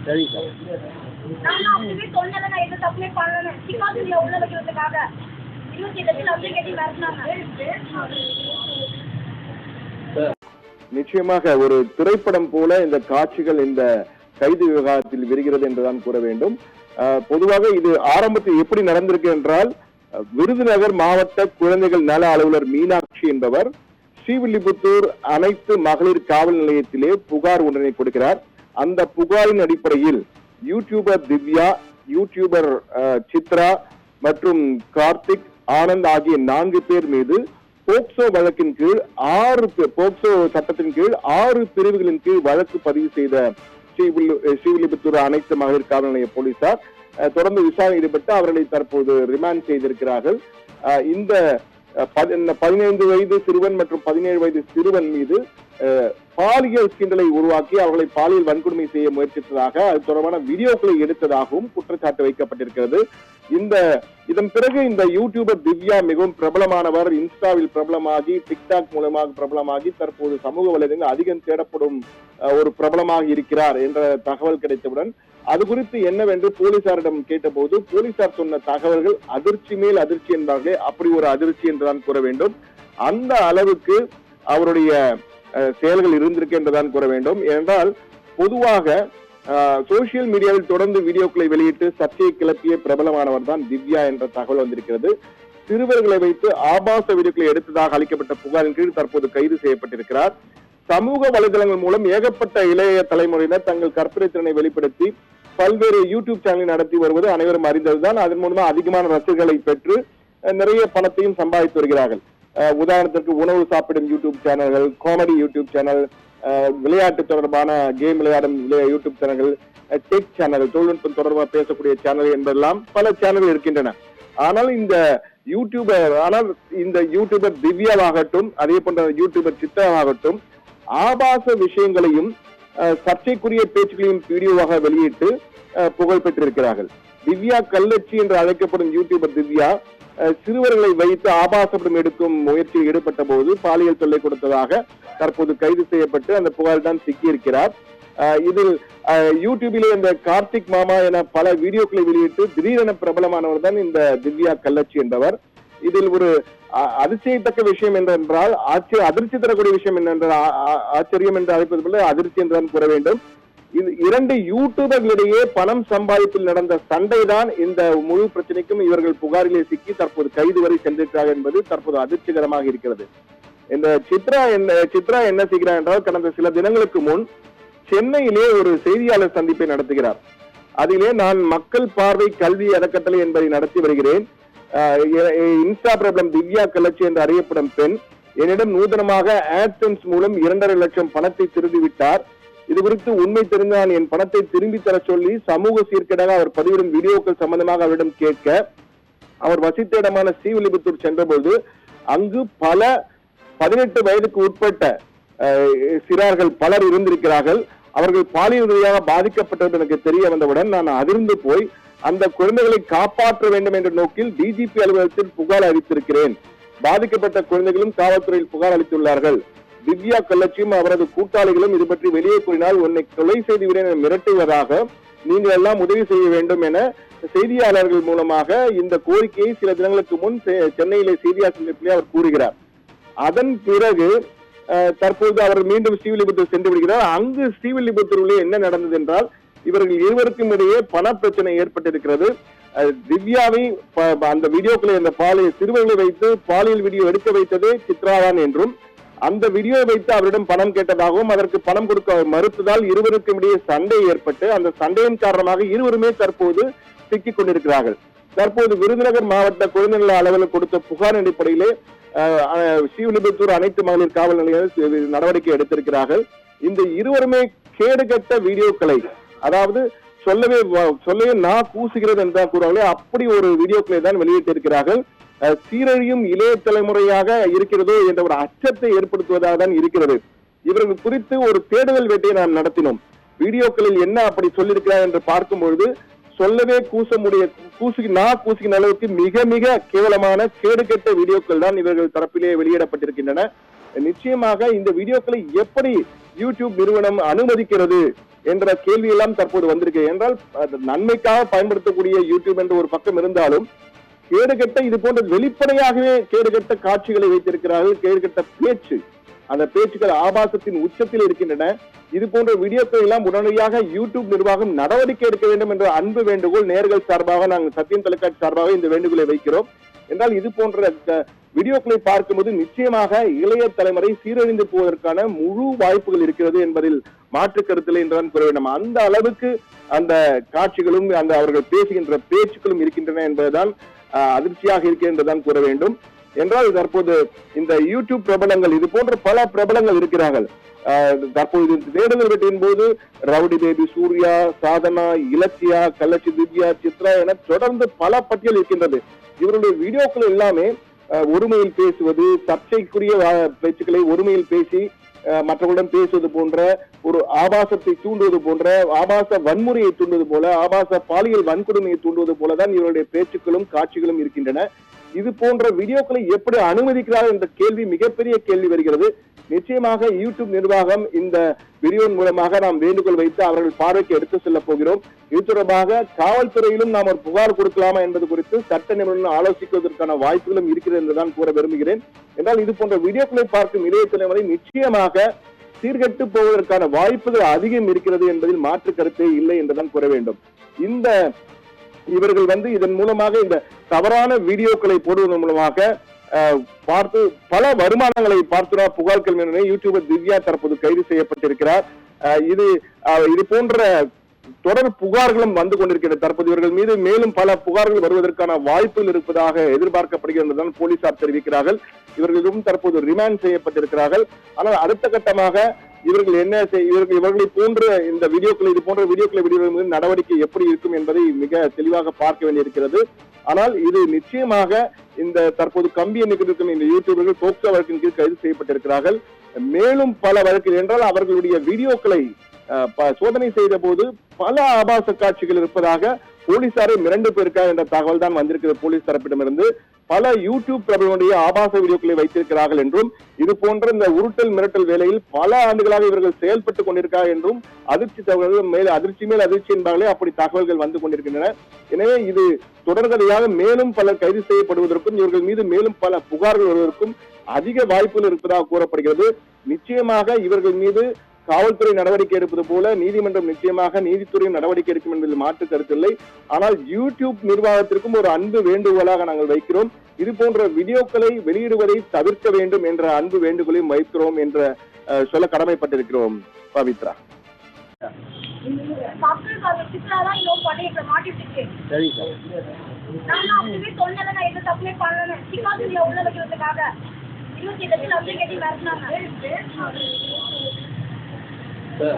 சரி சார். நான் அப்படியே சொன்னேன், நான் எந்த தப்புமே பண்ணல. சிக்காசுரியா உள்ள வைக்கிறதுக்காக 28 லட்சம் கட்டி மிரட்டினாங்க. நிச்சயமாக ஒரு திரைப்படம் போல இந்த காட்சிகள் இந்த கைது விவகாரத்தில் விரிகிறது என்றுதான் கூற வேண்டும். பொதுவாக இது ஆரம்பத்தில் எப்படி நடந்திருக்கு என்றால், விருதுநகர் மாவட்ட குழந்தைகள் நல அலுவலர் மீனாட்சி என்பவர் ஸ்ரீவில்லிபுத்தூர் அனைத்து மகளிர் காவல் நிலையத்திலே புகார் ஒன்றினை கொடுக்கிறார். அந்த புகாரின் அடிப்படையில் யூடியூபர் திவ்யா, யூடியூபர் சித்ரா மற்றும் கார்த்திக், ஆனந்த் ஆகிய 4 பேர் மீது போக்சோ வழக்கின் கீழ் போக்சோ சட்டத்தின் கீழ் 6 பிரிவுகளின் கீழ் வழக்கு பதிவு செய்த ஸ்ரீவில்லிபுத்தூர் அனைத்து மகளிர் காவல் நிலைய போலீசார் தொடர்ந்து விசாரணை ஈடுபட்டு அவர்களை தற்போது ரிமாண்ட் செய்திருக்கிறார்கள். இந்த 15 வயது சிறுவன் மற்றும் 17 வயது சிறுவன் மீது பாலியல் சீண்டலை உருவாக்கி அவர்களை பாலியல் வன்கொடுமை செய்ய முயற்சித்ததாக, அது தொடர்பான வீடியோக்களை எடுத்ததாகவும் குற்றச்சாட்டு வைக்கப்பட்டிருக்கிறது. இதன் பிறகு இந்த யூடியூபர் திவ்யா மிகவும் பிரபலமானவர், இன்ஸ்டாவில் பிரபலமாகி டிக்டாக் மூலமாக பிரபலமாகி தற்போது சமூக வலைதளங்கள் அதிகம் தேடப்படும் ஒரு பிரபலமாக இருக்கிறார் என்ற தகவல் கிடைத்தவுடன் அது குறித்து என்னவென்று போலீசாரிடம் கேட்டபோது போலீசார் சொன்ன தகவல்கள் அதிர்ச்சி மேல் அதிர்ச்சி என்பார்களே, அப்படி ஒரு அதிர்ச்சி என்றுதான் கூற வேண்டும். அந்த அளவுக்கு அவருடைய செயல்கள் இருந்திருக்கு என்றுதான் கூற வேண்டும். ஏனென்றால் பொதுவாக சோசியல் மீடியாவில் தொடர்ந்து வீடியோக்களை வெளியிட்டு சர்ச்சையை கிளப்பிய பிரபலமானவர் தான் திவ்யா என்ற தகவல் வந்திருக்கிறது. சிறுவர்களை வைத்து ஆபாச வீடியோக்களை எடுத்ததாக அளிக்கப்பட்ட புகாரின் கீழ் தற்போது கைது செய்யப்பட்டிருக்கிறார். சமூக வலைதளங்கள் மூலம் ஏகப்பட்ட இளைய தலைமுறையினர் தங்கள் கற்பனை திறனை வெளிப்படுத்தி பல்வேறு யூடியூப் சேனலை நடத்தி வருவது அனைவரும் அறிந்ததுதான். அதன் மூலமா அதிகமான ரசிகர்களை பெற்று நிறைய பணத்தையும் சம்பாதித்து வருகிறார்கள். உதாரணத்திற்கு உணவு சாப்பிடும் யூடியூப் சேனல்கள், காமெடி யூடியூப் சேனல், விளையாட்டு தொடர்பான கேம் விளையாடும் யூடியூப் சேனல்கள், டெக் சேனல்கள், தொழில்நுட்பம் தொடர்பாக பேசக்கூடிய சேனல் என்பதெல்லாம் பல சேனல்கள் இருக்கின்றன. ஆனால் இந்த யூடியூபர் திவ்யாவாகட்டும், அதே போன்ற யூடியூபர் சித்ராவாகட்டும் ஆபாச விஷயங்களையும் சர்ச்சைக்குரிய பேச்சுகளையும் வீடியோவாக வெளியிட்டு புகழ் பெற்றிருக்கிறார்கள். திவ்யா கல்லச்சி என்று அழைக்கப்படும் யூடியூபர் திவ்யா சிறுவர்களை வைத்து ஆபாசப்படம் எடுக்கும் முயற்சியில் ஈடுபட்ட போது பாலியல் தொல்லை கொடுத்ததாக தற்போது கைது செய்யப்பட்டு அந்த புகார் தான் சிக்கியிருக்கிறார். இதில் யூடியூபிலே இந்த கார்த்திக் மாமா என பல வீடியோக்களை வெளியிட்டு திடீரென பிரபலமானவர் தான் இந்த திவ்யா கல்லச்சி என்பவர். இதில் ஒரு அதிசயத்தக்க விஷயம் என்றால் அதிர்ச்சி தரக்கூடிய விஷயம் என்னென்றால் ஆச்சரியம் என்று அழைப்பது போல அதிர்ச்சி என்றுதான் கூற வேண்டும். இது 2 யூடியூபர்களிடையே பணம் சம்பாதிப்பில் நடந்த சண்டை தான் இந்த முழு பிரச்சனைக்கும் இவர்கள் புகாரிலே சிக்கி தற்போது கைது வரை சென்றிருக்கிறார் என்பது தற்போது அதிர்ச்சிகரமாக இருக்கிறது. இந்த சித்ரா என்ன செய்கிறார் என்றால், கடந்த சில தினங்களுக்கு முன் சென்னையிலே ஒரு செய்தியாளர் சந்திப்பை நடத்துகிறார். அதிலே நான் மக்கள் பார்வை கல்வி அறக்கட்டளை என்பதை நடத்தி வருகிறேன். இன்ஸ்டா பிரபலம் திவ்யா கல்லச்சி என்று அறியப்படும் பெண் என்னிடம் நூதனமாக ஆட்சன்ஸ் மூலம் 2.5 லட்சம் பணத்தை திருடிவிட்டார். இது குறித்து உண்மை தெரிந்தால் என் பணத்தை திரும்பி தர சொல்லி சமூக சீர்கேடாக அவர் பதிவிடும் வீடியோக்கள் சம்பந்தமாக அவரிடம் கேட்க அவர் வசித்த இடமான ஸ்ரீவில்லிபுத்தூர் சென்றபோது அங்கு பல 18 வயதுக்கு உட்பட்ட சிறார்கள் பலர் இருந்திருக்கிறார்கள். அவர்கள் பாலியல் ரீதியாக பாதிக்கப்பட்டது எனக்கு தெரிய வந்தவுடன் நான் அதிர்ந்து போய் அந்த குழந்தைகளை காப்பாற்ற வேண்டும் என்ற நோக்கில் டிஜிபி அலுவலகத்தில் புகார் அளித்திருக்கிறேன். பாதிக்கப்பட்ட குழந்தைகளும் காவல்துறையில் புகார் அளித்துள்ளார்கள். திவ்யா கல்லச்சியும் அவரது கூட்டாளிகளும் இது பற்றி வெளியே கூறினால் உன்னை கொலை செய்துவிட மிரட்டுவதாக நீங்கள் எல்லாம் உதவி செய்ய வேண்டும் என செய்தியாளர்கள் மூலமாக இந்த கோரிக்கையை சில தினங்களுக்கு முன் சென்னையிலே செய்தியாளர் சந்திப்பிலே அவர் கூறுகிறார். அதன் பிறகு தற்போது அவர் மீண்டும் ஸ்ரீவில்லிபுத்தூர் சென்று விடுகிறார். அங்கு ஸ்ரீவில்லிபுத்தூரிலே என்ன நடந்தது என்றால், இவர்கள் இருவருக்கும் இடையே பண பிரச்சனை ஏற்பட்டிருக்கிறது. திவ்யாவை அந்த வீடியோக்களை அந்த சிறுவர்களை வைத்து பாலியல் வீடியோ எடுக்க வைத்ததே சித்ராதான் என்றும், அந்த வீடியோவை வைத்து அவரிடம் பணம் கேட்டதாகவும் அதற்கு பணம் கொடுக்க மறுத்ததால் இருவருக்கும் இடையே சண்டை ஏற்பட்டு அந்த சண்டையின் காரணமாக இருவருமே தற்போது சிக்கிக் கொண்டிருக்கிறார்கள். தற்போது விருதுநகர் மாவட்ட குழந்தைநல அலுவலர் கொடுத்த புகார் அடிப்படையிலே ஸ்ரீவில்லிபுத்தூர் அனைத்து மகளிர் காவல் நிலையங்கள் நடவடிக்கை எடுத்திருக்கிறார்கள். இந்த இருவருமே கேடுகட்ட வீடியோக்களை, அதாவது சொல்லவே நான் கூசுகிறது என்றால் கூறாங்களே அப்படி ஒரு வீடியோக்களை தான் வெளியிட்டிருக்கிறார்கள். சீரழியும் இளைய தலைமுறையாக இருக்கிறதோ என்ற ஒரு அச்சத்தை ஏற்படுத்துவதாக தான் இருக்கிறது. இவர்கள் குறித்து ஒரு தேடுதல் வேட்டையை நாம் நடத்தினோம். வீடியோக்களில் என்ன அப்படி சொல்லியிருக்கிறார் என்று பார்க்கும்பொழுது சொல்லவே கூசுகின அளவுக்கு மிக மிக கேவலமான கேடுகெட்ட வீடியோக்கள் தான் இவர்கள் தரப்பிலே வெளியிடப்பட்டிருக்கின்றன. நிச்சயமாக இந்த வீடியோக்களை எப்படி யூடியூப் நிறுவனம் அனுமதிக்கிறது என்ற கேள்வி எல்லாம் தற்போது வந்திருக்கு. என்றால் நன்மைக்காக பயன்படுத்தக்கூடிய யூடியூப் என்ற ஒரு பக்கம் இருந்தாலும் கேடுகட்ட இது போன்ற வெளிப்படையாகவே கேடுகட்ட காட்சிகளை வைத்திருக்கிறார்கள். கேடுகட்ட பேச்சு, அந்த பேச்சுக்கள் ஆபாசத்தின் உச்சத்தில் இருக்கின்றன. இது போன்ற வீடியோக்கள் எல்லாம் உடனடியாக யூடியூப் நிர்வாகம் நடவடிக்கை எடுக்க வேண்டும் என்ற அன்பு வேண்டுகோள் நேர்கள் சார்பாக நாங்கள் சத்தியம் தொலைக்காட்சி சார்பாக இந்த வேண்டுகோளை வைக்கிறோம். என்றால் இது போன்ற வீடியோக்களை பார்க்கும்போது நிச்சயமாக இளைய தலைமுறை சீரழிந்து போவதற்கான முழு வாய்ப்புகள் இருக்கிறது என்பதில் மாற்று கருத்தில் என்றுதான் கூற வேண்டும். அந்த அளவுக்கு அந்த காட்சிகளும் அந்த அவர்கள் பேசுகின்ற பேச்சுக்களும் இருக்கின்றன என்பதுதான் அதிர்ச்சியாக இருக்கின்றதான் கூற வேண்டும். என்றால் தற்போது இந்த யூடியூப் பிரபலங்கள் இது போன்ற பல பிரபலங்கள் இருக்கிறார்கள். தற்போது தேடுதல் வெட்டியின் போது ரவுடி பேபி சூர்யா, சாதனா, இலக்கியா, கள்ளச்சி திவ்யா, சித்ரா என தொடர்ந்து பல பட்டியல் இருக்கின்றது. இவருடைய வீடியோக்கள் எல்லாமே ஒருமையில் பேசுவது, சர்ச்சைக்குரிய பேச்சுக்களை ஒருமையில் பேசி மற்றவர்களிடம் பேசுவது போன்ற ஒரு ஆபாசத்தை தூண்டுவது போன்ற, ஆபாச வன்முறையை தூண்டுவது போல, ஆபாச பாலியல் வன்கொடுமையை தூண்டுவது போலதான் இவருடைய பேச்சுக்களும் காட்சிகளும் இருக்கின்றன. இது போன்ற வீடியோக்களை எப்படி அனுமதிக்கிறார்கள் என்ற கேள்வி மிகப்பெரிய கேள்வி வருகிறது. நிச்சயமாக யூடியூப் நிர்வாகம் இந்த வீடியோ மூலமாக நாம் வேண்டுகோள் வைத்து அவர்கள் பார்வைக்கு எடுத்து செல்ல போகிறோம். இது தொடர்பாக காவல்துறையிலும் நாம் ஒரு புகார் கொடுக்கலாமா என்பது குறித்து சட்ட நிபுணர்கள் ஆலோசிப்பதற்கான வாய்ப்புகளும் இருக்கிறது என்றுதான் கூற விரும்புகிறேன். என்றால் இது போன்ற வீடியோக்களை பார்க்கும் இளைய தலைமுறை நிச்சயமாக சீர்கெட்டு போவதற்கான வாய்ப்புகள் அதிகம் இருக்கிறது என்பதில் மாற்று கருத்தே இல்லை என்றுதான் கூற வேண்டும். இவர்கள் இதன் மூலமாக இந்த தவறான வீடியோக்களை போடுவதன் மூலமாக பார்த்து பல வருமானங்களை பார்த்துடா புகார்கள் யூடியூபர் திவ்யா தற்போது கைது செய்யப்பட்டிருக்கிறார். இது போன்ற தொடர் புகார்களும் வந்து கொண்டிருக்கிறது. தற்போது இவர்கள் மீது மேலும் பல புகார்கள் வருவதற்கான வாய்ப்புகள் இருப்பதாக எதிர்பார்க்கப்படுகிறது போலீசார் தெரிவிக்கிறார்கள். இவர்களும் தற்போது ரிமாண்ட் செய்யப்பட்டிருக்கிறார்கள். ஆனால் அடுத்த கட்டமாக இவர்கள் இவர்களை போன்ற இந்த வீடியோக்கள் இது போன்ற வீடியோக்களை மீது நடவடிக்கை எப்படி இருக்கும் என்பதை மிக தெளிவாக பார்க்க வேண்டியிருக்கிறது. ஆனால் இது நிச்சயமாக இந்த தற்போது கம்பி எண்ணிக்கிட்டு இந்த யூடியூபர்கள் போக்சோ வழக்கின் கீழ் கைது செய்யப்பட்டிருக்கிறார்கள். மேலும் பல வழக்கில் என்றால் அவர்களுடைய வீடியோக்களை சோதனை செய்த போது பல ஆபாச காட்சிகள் இருப்பதாக போலீசாரை மிரண்டு போயிருக்கார் என்ற தகவல் தான் வந்திருக்கிறது. போலீஸ் தரப்பிடமிருந்து பல யூடியூப் பிரபலங்களுடைய ஆபாச வீடியோக்களை வைத்திருக்கிறார்கள் என்றும், இது போன்ற இந்த உருட்டல் மிரட்டல் வேலையில் பல ஆண்டுகளாக இவர்கள் செயல்பட்டுக் கொண்டிருக்கிறார் என்றும் அதிர்ச்சி தகவல்கள் மேல் அதிர்ச்சி என்பார்களே அப்படி தகவல்கள் வந்து கொண்டிருக்கின்றன. எனவே இது தொடர்கதையாக மேலும் பலர் கைது செய்யப்படுவதற்கும் இவர்கள் மீது மேலும் பல புகார்கள் வருவதற்கும் அதிக வாய்ப்புகள் இருப்பதாக கூறப்படுகிறது. நிச்சயமாக இவர்கள் மீது காவல்துறை நடவடிக்கை எடுப்பது போல நீதிமன்றம் நிச்சயமாக நீதித்துறையும் நடவடிக்கை எடுக்கும் என்பதில் மாற்று கருத்தில்லை. ஆனால் யூடியூப் நிர்வாகத்திற்கும் ஒரு அன்பு வேண்டுகோளாக நாங்கள் வைக்கிறோம். இது போன்ற வீடியோக்களை வெளியிடுவதை தவிர்க்க வேண்டும் என்ற அன்பு வேண்டுகோளையும் வைக்கிறோம் என்ற சொல்ல கடமைப்பட்டிருக்கிறோம். பவித்ரா சொன்னேன்